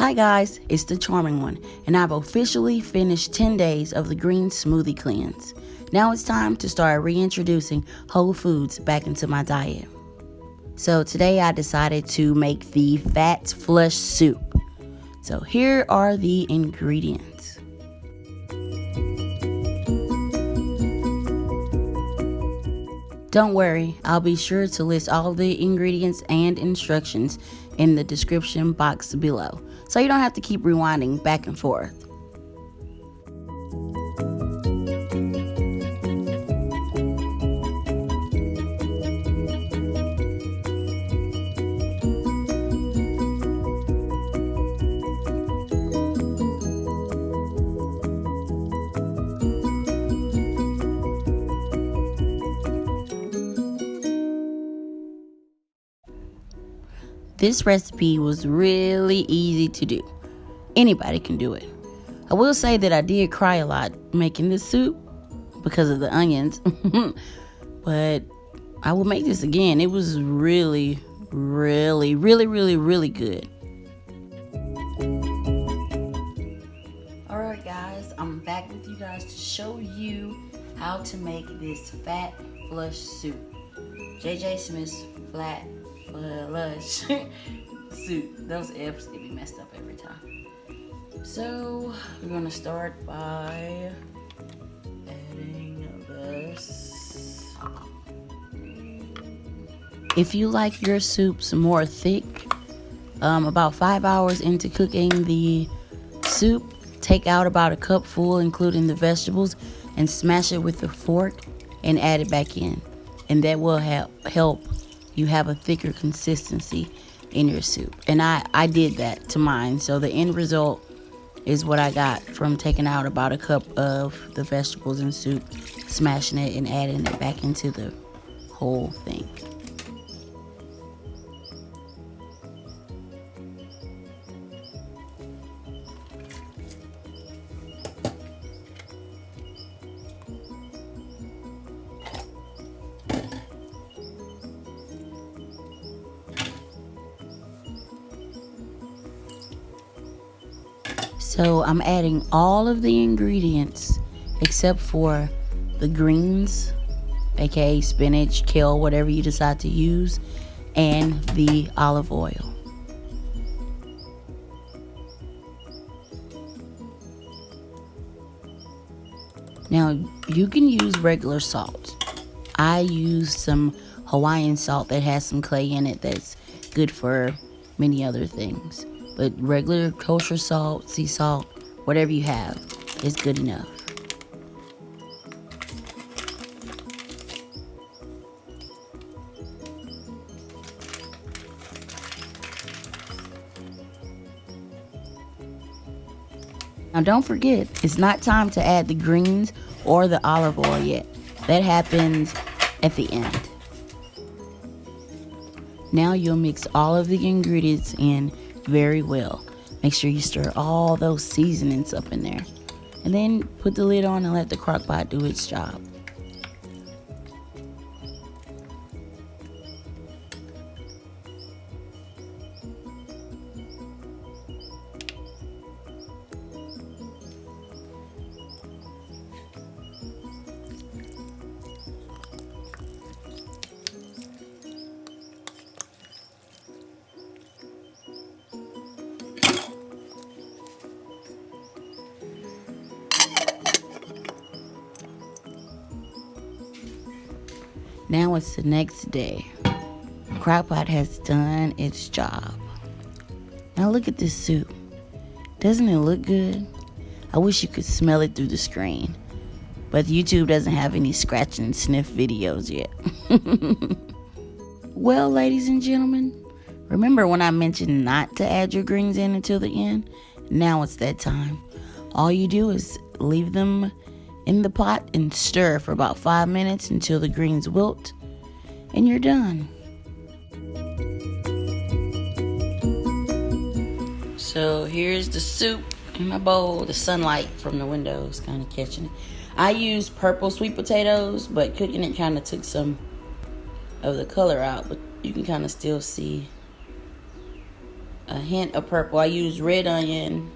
Hi guys, it's the Charming One, and I've officially finished 10 days of the Green Smoothie Cleanse. Now it's time to start reintroducing whole foods back into my diet. So today I decided to make the fat flush soup. So here are the ingredients. Don't worry, I'll be sure to list all the ingredients and instructions in the description box below, so you don't have to keep rewinding back and forth. This recipe was really easy to do. Anybody can do it. I will say that I did cry a lot making this soup because of the onions. But I will make this again. It was really good. Alright guys, I'm back with you guys to show you how to make this fat flush soup. JJ Smith's flat flush soup. Those F's get me messed up every time. So we're gonna start by adding this. If you like your soups more thick, about 5 hours into cooking the soup, take out about a cup full, including the vegetables, and smash it with a fork and add it back in, and that will help you have a thicker consistency in your soup. And I did that to mine, so the end result is what I got from taking out about a cup of the vegetables and soup, smashing it and adding it back into the whole thing. So I'm adding all of the ingredients except for the greens, aka spinach, kale, whatever you decide to use, and the olive oil. Now you can use regular salt. I use some Hawaiian salt that has some clay in it that's good for many other things. But regular kosher salt, sea salt, whatever you have is good enough. Now don't forget, it's not time to add the greens or the olive oil yet. That happens at the end. Now you'll mix all of the ingredients in very well. Make sure you stir all those seasonings up in there, and then put the lid on and let the crock pot do its job. Now it's the next day. The crock pot has done its job. Now look at this soup. Doesn't it look good? I wish you could smell it through the screen, but YouTube doesn't have any scratch and sniff videos yet. Well, ladies and gentlemen, remember when I mentioned not to add your greens in until the end? Now it's that time. All you do is leave them in the pot and stir for about 5 minutes until the greens wilt, and you're done. So here's the soup in my bowl. The sunlight from the window is kind of catching it. I used purple sweet potatoes, but cooking it kind of took some of the color out, but you can kind of still see a hint of purple. I use red onion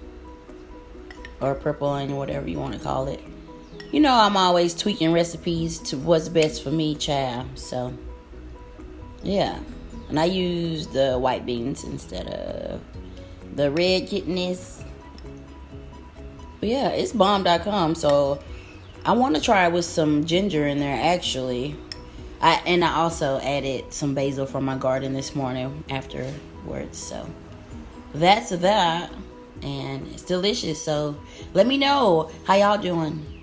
or purple onion, whatever you want to call it. You know, I'm always tweaking recipes to what's best for me, child. So, yeah. And I use the white beans instead of the red kidneys. But yeah, it's bomb.com. So, I want to try it with some ginger in there, actually. I also added some basil from my garden this morning afterwards. So, that's that. And it's delicious. So, let me know how y'all doing.